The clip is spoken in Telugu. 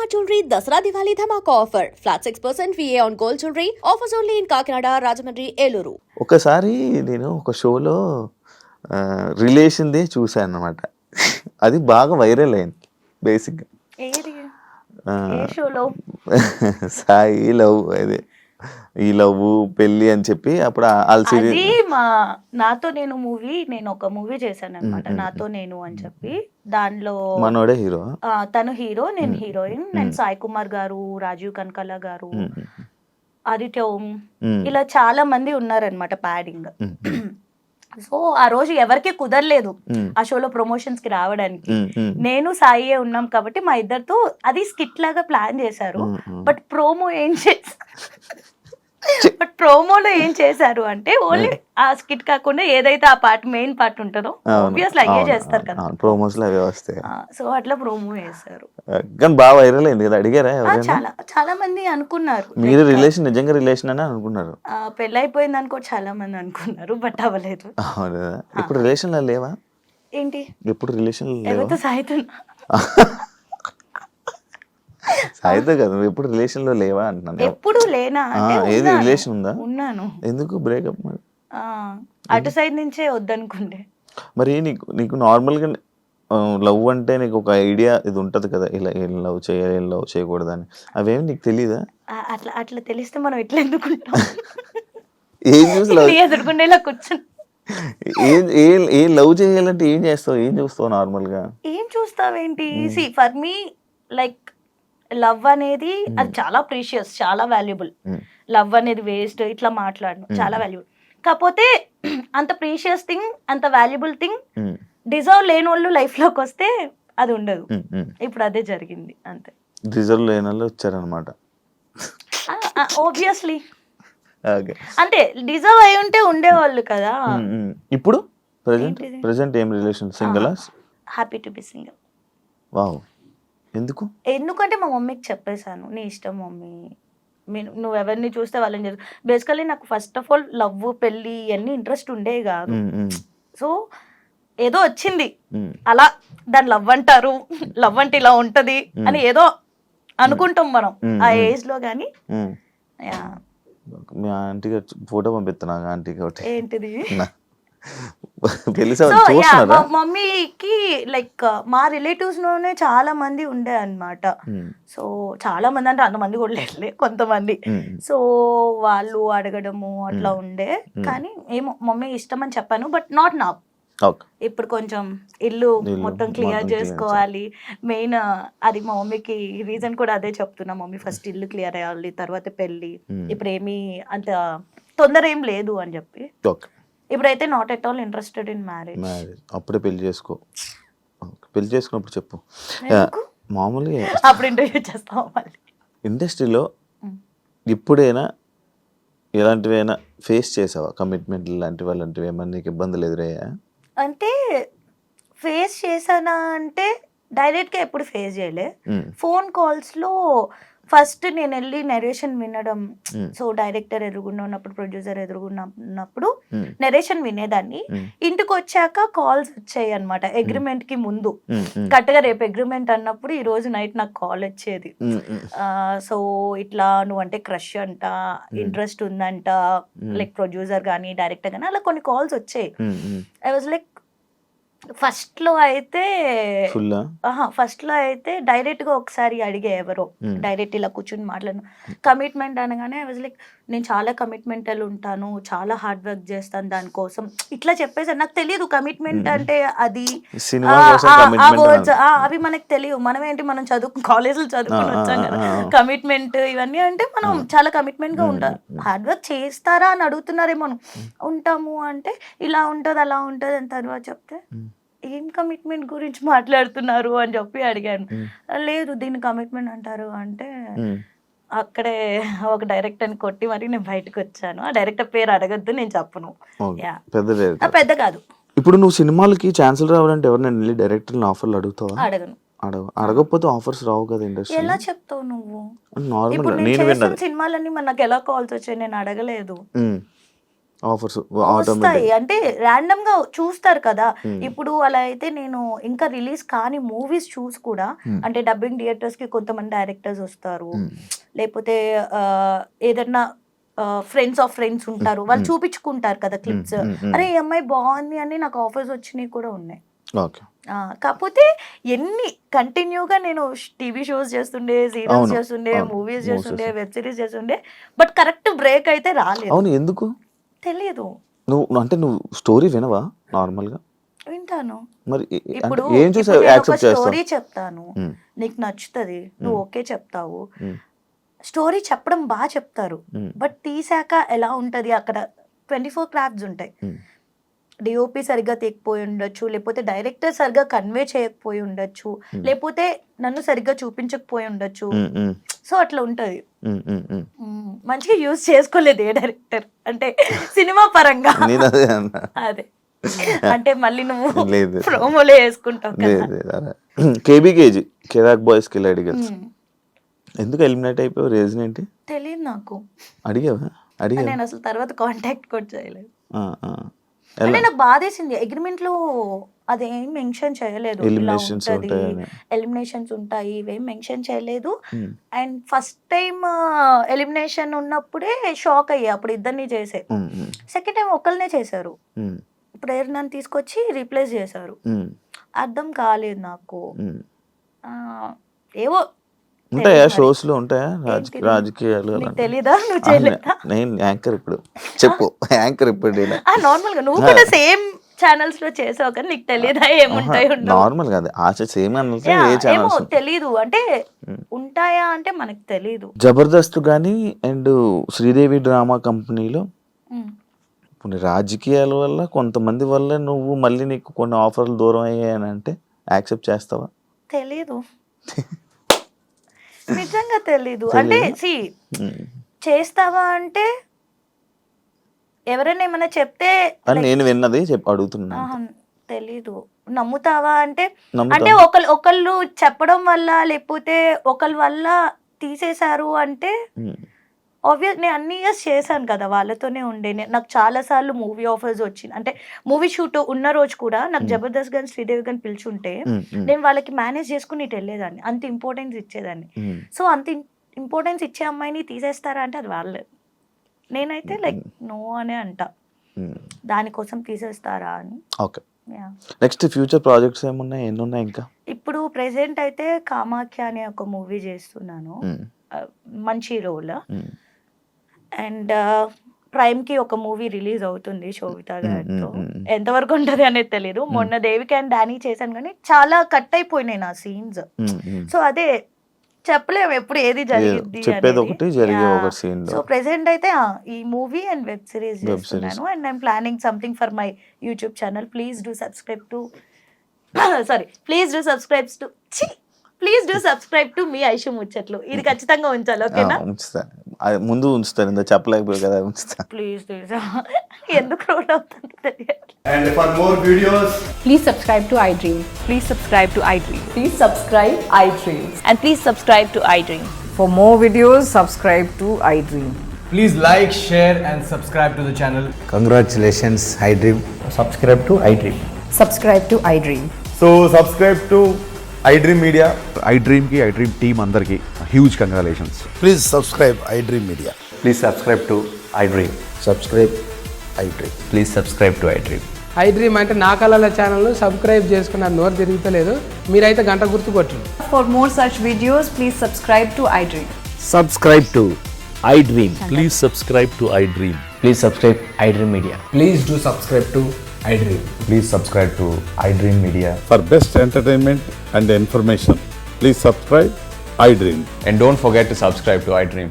Shalimar Jewelry Dasra Diwali Dhamaka offer. Flat 6% VA on gold jewelry. Offers only in Kakinada, Rajahmundry, Eluru. ఒకసారి నేను ఒక షోలో రిలేషన్దే చూసాను అనమాట. అది బాగా వైరల్ అయింది బేసిక్గా. ఏది ఏ షోలో? సాయి లవ్ అదే ఈ లవ్ పెళ్లి అని చెప్పి అప్పుడు అది మా నాతో నేను మూవీ, నేను ఒక మూవీ చేశాను అనమాట, నాతో నేను అని చెప్పి. దానిలో మనోడే హీరో, తను హీరో, నేను హీరోయిన్. నేను సాయి కుమార్ గారు, రాజీవ్ కనకాల గారు, ఆదిత్య ఓం, ఇలా చాలా మంది ఉన్నారనమాట ప్యాడింగ్. సో ఆ రోజు ఎవరికి కుదరలేదు ఆ షోలో ప్రమోషన్స్ కి రావడానికి. నేను సాయి ఉన్నాం కాబట్టి మా ఇద్దరితో అది స్కిట్ లాగా ప్లాన్ చేశారు. బట్ ప్రోమోలో ఏం చేశారు అంటే ఓన్లీ ఆ స్కిట్ కాకుండా ఏదైతే ఆ పార్ట్ మెయిన్ పార్ట్ ఉంటుందో ఆబ్వియస్లీ అయ్యే చేస్తారు కదా, ప్రోమోస్ లో అవే వస్తాయి. సో అట్లా ప్రోమో చేశారు. కానీ బాగా వైరల్ అయింది కదా. అడిగారా చాలా చాలా మంది అనుకున్నారు మీరు రిలేషన్ నిజంగా రిలేషన్ అని అనుకున్నారు. పెళ్లి అయిపోయింది అనుకో చాలా మంది అనుకున్నారు, బట్ అవ్వలేదు. ఇప్పుడు రిలేషన్ లో లేవా? ఏంటి ఎప్పుడు రిలేషన్ ఎవరితో సాగుతున్నా? సాయితో కదా, నువ్వు ఎప్పుడు రిలేషన్ లో లేవా అంటున్నాను. ఎప్పుడు లేనా? ఏది రిలేషన్ ఉందా? ఉన్నాను. ఎందుకు బ్రేకప్ మరి? అటు సైడ్ నుంచే వద్దనుకుంటే. మరి నీకు నార్మల్ గా లవ్ అంటే నీకు ఒక ఐడియా ఇది ఉంటది కదా, ఇలా ఏం లవ్ చేయాలి ఏం లవ్ చేయకూడదు అని, అవేమి నీకు తెలీదా? అట్లా అట్లా తెలిస్తే మనం ఎట్లా ఎందుకుంటాం? ఏం చూసి ఎదుర్కొండేలా కూర్చొని ఏం లవ్ చేయాలంటే ఏం చేస్తావు, ఏం చూస్తావు నార్మల్ గా? ఏం చూస్తావేంటి? See for me like love అనేది అది చాలా ప్రీషియస్, చాలా వాల్యుబుల్. లవ్ అనేది వేస్ట్ ఇట్లా మాట్లాడను, చాలా వాల్యుబుల్. కాకపోతే అంత ప్రీషియస్ థింగ్, అంత వాల్యుబుల్ థింగ్ డిజర్వ్ లేని వాళ్ళు లైఫ్ లోకి వస్తే అది ఉండదు. ఇప్పుడు అదే జరిగింది అంతే. డిజర్వ్ లేని వాళ్ళు వచ్చారనమాట. ఆబ్వియస్లీ అంటే డిజర్వ్ అయి ఉంటే ఉండేవాళ్ళు కదా. ఇప్పుడు ప్రెజెంట్ ఏం relation? Single? Happy to be single. Wow. ఎందుకంటే మా మమ్మీకి చెప్పేశాను, నీ ఇష్టం మమ్మీ, నువ్వు ఎవరిని చూస్తే వాళ్ళని చేసు. బేసికలీ నాకు ఫస్ట్ ఆఫ్ ఆల్ లవ్ పెళ్ళి ఇవన్నీ ఇంట్రెస్ట్ ఉండేవి కాదు. సో ఏదో వచ్చింది అలా, దాన్ని లవ్ అంటారు, లవ్ అంటే ఇలా ఉంటది అని ఏదో అనుకుంటాం మనం ఆ ఏజ్ లో. కానీ మీ ఆంటీకి ఫోటో పంపిస్తున్నా, ఆంటీకి ఒకటి. ఏంటిది? మమ్మీకి లైక్ మా రిలేటివ్స్ లోనే చాలా మంది ఉండే అన్నమాట. సో చాలా మంది అంటే అంతమంది కూడా లేదులే, కొంతమంది. సో వాళ్ళు అడగడము అట్లా ఉండే. కానీ ఏమో మమ్మీ ఇష్టం అని చెప్పాను, బట్ నాట్ నా. ఇప్పుడు కొంచెం ఇల్లు మొత్తం క్లియర్ చేసుకోవాలి. మెయిన్ అది మా మమ్మీకి రీజన్ కూడా అదే చెప్తున్నా, మమ్మీ ఫస్ట్ ఇల్లు క్లియర్ అయ్యాలి, తర్వాత పెళ్ళి. ఇప్పుడు ఏమీ అంత తొందర ఏం లేదు అని చెప్పి. ఇప్పుడైతే not at all interested in marriage. అప్పుడే పెళ్లి చేసుకో. పెళ్లి చేసుకున్నప్పుడు చెప్పు. మామూలుగా అప్పుడు ఇంటర్వ్యూ చేస్తాం మళ్ళీ. ఇండస్ట్రీలో ఇప్పుడైనా ఎలాంటివైనా ఫేస్ చేసావా? కమిట్మెంట్ లాంటివి అలాంటివి ఏమన్నా నీకు ఇబ్బందులు ఎదురయ్యా? అంటే ఫేస్ చేశానా అంటే డైరెక్ట్గా ఎప్పుడు ఫేస్ చేయలే. ఫోన్ కాల్స్లో ఫస్ట్ నేను వెళ్ళి నెరేషన్ వినడం. సో డైరెక్టర్ ఎదురుగుండా ఉన్నప్పుడు, ప్రొడ్యూసర్ ఎదురుగున్నప్పుడు నెరేషన్ వినేదాన్ని. ఇంటికి వచ్చాక కాల్స్ వచ్చాయి అనమాట. అగ్రిమెంట్ కి ముందు కరెక్ట్గా రేపు అగ్రిమెంట్ అన్నప్పుడు ఈ రోజు నైట్ నాకు కాల్ వచ్చేది. సో ఇట్లా నువ్వంటే క్రష్ అంట, ఇంట్రెస్ట్ ఉందంట, లైక్ ప్రొడ్యూసర్ కానీ డైరెక్టర్ కానీ అలా కొన్ని కాల్స్ వచ్చాయి. ఐ వాజ్ లైక్ ఫస్ట్ లో అయితే డైరెక్ట్ గా ఒకసారి అడిగే, ఎవరో డైరెక్ట్ ఇలా కూర్చుని మాట్లాడను. కమిట్మెంట్ అనగానే ఐ వాజ్ లైక్ నేను చాలా కమిట్మెంటల్ ఉంటాను, చాలా హార్డ్ వర్క్ చేస్తాను దానికోసం ఇట్లా చెప్పేసారు. నాకు తెలియదు కమిట్మెంట్ అంటే అది, అవి మనకు తెలియదు. మనం ఏంటి, మనం కాలేజీలో చదువుకుని వచ్చాం కదా. కమిట్మెంట్ ఇవన్నీ అంటే మనం చాలా కమిట్మెంట్ గా ఉంటాం. హార్డ్ వర్క్ చేస్తారా అని అడుగుతున్నారేమో. ఉంటాము అంటే ఇలా ఉంటుంది అలా ఉంటుంది అని తర్వాత చెప్తే ఏం కమిట్మెంట్ గురించి మాట్లాడుతున్నారు అని చెప్పి అడిగాను. లేదు దీన్ని కమిట్మెంట్ అంటారు అంటే అక్కడే ఒక డైరెక్టర్ని కొట్టి మరి నేను బయటకు వచ్చాను. ఆ డైరెక్టర్ పేరు అడగద్దు, నేను చెప్పను. పెద్ద కాదు. ఇప్పుడు నువ్వు సినిమాలకి ఛాన్సులు రావాలంటే ఎవరైనా వెళ్ళి డైరెక్టర్ని ఆఫర్లు అడుగుతావా? అడగను. అడగకపోతే ఆఫర్స్ రావు కదా ఇండస్ట్రీ. ఎలా చెప్తావు నువ్వు? నార్మల్ సినిమాలన్నీ మనకు ఎలా కాల్స్ వచ్చాయి, నేను అడగలేదు. ఆఫర్స్ వస్తాయి ఆటోమేటిక్. అంటే ర్యాండమ్ గా చూస్తారు కదా. ఇప్పుడు అలా అయితే నేను ఇంకా రిలీజ్ కాని మూవీస్ చూసి కూడా అంటే డబ్బింగ్ థియేటర్స్ కి కొంతమంది డైరెక్టర్స్ వస్తారు, లేకపోతే ఏదన్నా ఫ్రెండ్స్ ఆఫ్ ఫ్రెండ్స్ ఉంటారు, వాళ్ళు చూపించుకుంటారు కదా క్లిప్స్. అరే ఈ అమ్మాయి బాగుంది అని నాకు ఆఫర్స్ వచ్చినాయి కూడా ఉన్నాయి. ఓకే. కాకపోతే ఎన్ని కంటిన్యూగా నేను టీవీ షోస్ చేస్తుండే, సీరియల్స్ చేస్తుండే, మూవీస్ చేస్తుండే, వెబ్ సిరీస్ చేస్తుండే, బట్ కరెక్ట్ బ్రేక్ అయితే రాలేదు. అవును, ఎందుకు తెలియదు. నువ్వు స్టోరీ వినవా నార్మల్ గా? వింటాను. మరి ఇప్పుడు ఏం చూసి యాక్సెప్ట్ చేస్తావు? స్టోరీ చెప్తాను, నీకు నచ్చుతుంది, నువ్వు ఓకే చెప్తావు. స్టోరీ చెప్పడం బాగా చెప్తారు, బట్ తీసాక ఎలా ఉంటది అక్కడ 24 క్రాఫ్ట్స్ ఉంటాయి. డిఓపి సరిగ్గా తీయకపోయి ఉండొచ్చు, లేకపోతే డైరెక్టర్ సరిగ్గా కన్వే చేయకపోయి ఉండొచ్చు, లేకపోతే నన్ను సరిగ్గా చూపించకపోయి ఉండొచ్చు. సో అట్లా ఉంటది. మంచిగా యూజ్ చేసుకోలేదు ఏ డైరెక్టర్ అంటే సినిమా పరంగా. అదే అంటే మళ్ళీ నువ్వు ప్రోమోలో వేసుకుంటావు కదా. కేబీకేజీ కిరాక్ బాయ్స్ కిలాడి గర్ల్స్ ఎందుకు ఎలిమినేట్ అయిపోయావు? రీజన్ ఏంటి తెలియదు నాకు. అడిగావా? నేను అసలు తర్వాత కాంటాక్ట్ కూడా చేయలేదు. అంటే నాకు బాధేసింది, అగ్రిమెంట్ లో అదేం మెన్షన్ చేయలేదు, ఎలిమినేషన్స్ ఉంటాయి ఇవేం మెన్షన్ చేయలేదు. అండ్ ఫస్ట్ టైం ఎలిమినేషన్ ఉన్నప్పుడే షాక్ అయ్యా, అప్పుడు ఇద్దరిని చేసే. సెకండ్ టైం ఒకళ్ళనే చేశారు, ప్రేరణను తీసుకొచ్చి రీప్లేస్ చేశారు. అర్థం కాలేదు నాకు. ఏవో ఉంటాయా షోస్ లో ఉంటాయా రాజకీయాలు? తెలీదా? నువ్వు చేయలేదా? నేను యాంకర్ ఇప్పుడు చెప్పు. యాంకర్ ఇప్పుడు నార్మల్ గా నువ్వు కూడా సేమ్ ఛానల్స్ లో చేసావు కానీ నీకు తెలియదా ఏముంటాయి? నార్మల్ గా సేమ్ తెలీదు అంటే ఉంటాయా అంటే మనకు తెలీదు. జబర్దస్త్ గానీ అండ్ శ్రీదేవి డ్రామా కంపెనీలో కొన్ని రాజకీయాల వల్ల కొంతమంది వల్ల నువ్వు మళ్ళీ నీకు కొన్ని ఆఫర్లు దూరం అయ్యాయని అంటే యాక్సెప్ట్ చేస్తావా? తెలీదు, నిజంగా తెలీదు. అంటే చేస్తావా అంటే ఎవరైనా ఏమైనా చెప్తే నేను విన్నది అడుగుతున్నా. తెలీదు. నమ్ముతావా అంటే ఒకళ్ళు చెప్పడం వల్ల లేకపోతే ఒకళ్ళ వల్ల తీసేశారు అంటే ఆబ్వియస్ నేను అన్ని ఇయర్స్ చేశాను కదా, వాళ్ళతోనే ఉండే. నాకు చాలా సార్లు మూవీ ఆఫర్స్ వచ్చింది. అంటే మూవీ షూట్ ఉన్న రోజు కూడా నాకు జబర్దస్త్ గాని శ్రీదేవి గాని పిలిచుంటే నేను వాళ్ళకి మేనేజ్ చేసుకుని ఇటు వెళ్ళేదాన్ని, అంత ఇంపార్టెన్స్ ఇచ్చేదాన్ని. సో అంత ఇంపార్టెన్స్ ఇచ్చే అమ్మాయిని తీసేస్తారా అంటే అది వాళ్ళే. నేనైతే లైక్ నో అనే అంట, దానికోసం తీసేస్తారా అని. ఓకే, నెక్స్ట్ ఫ్యూచర్ ప్రాజెక్ట్స్ ఏమున్నాయి? ఎన్ని ఉన్నాయి ఇంకా? ఇప్పుడు ప్రెసెంట్ అయితే కామాఖ్య అనే ఒక మూవీ చేస్తున్నాను, మంచి రోల్. అండ్ ప్రైమ్ కి ఒక మూవీ రిలీజ్ అవుతుంది శోభిత గారితో, ఎంతవరకు ఉంటది అనేది తెలియదు. మొన్న దేవిక అండ్ డానీ చేశాను కానీ చాలా కట్ అయిపోయినాయి నా సీన్స్. సో అదే చెప్పలేము ఎప్పుడు ఏది జరిగింది. సో ప్రెసెంట్ అయితే ఈ మూవీ అండ్ వెబ్ సిరీస్ చేస్తున్నాను. And I'm planning something for my YouTube channel. Please do subscribe to మీ ఐషు ముచ్చట్లు. ఇది ఖచ్చితంగా ఉంచాలి, ఓకేనా? ముందు ఉంచుతాను, ఇంత చెప్పలేకపోయి కదా, ఉంచుతా. ప్లీజ్ ఎందుకు రోడ్ అవుతుంది. And for more videos, please subscribe to iDream. Please subscribe to iDream. Please subscribe iDream. And please subscribe to iDream. For more videos, subscribe to iDream. please like, share and subscribe to the channel. Congratulations, iDream. Subscribe to iDream. Subscribe to iDream. So subscribe to iDream Media. iDream ki iDream team andarki huge congratulations. Please subscribe iDream Media. Please subscribe to iDream. Subscribe iDream. Please subscribe to iDream. iDream అంటే నా కళల ఛానల్ను సబ్స్క్రైబ్ చేసుకున్న నోరు తిరుగుతలేదు, మీరైతే గంట గుర్తు కొట్టండి. For more such videos, please subscribe to iDream. Subscribe to iDream. Please subscribe to iDream. Please subscribe iDream Media. Please do subscribe to iDream. Please subscribe to iDream Media. For best entertainment and information, please subscribe iDream. And don't forget to subscribe to iDream.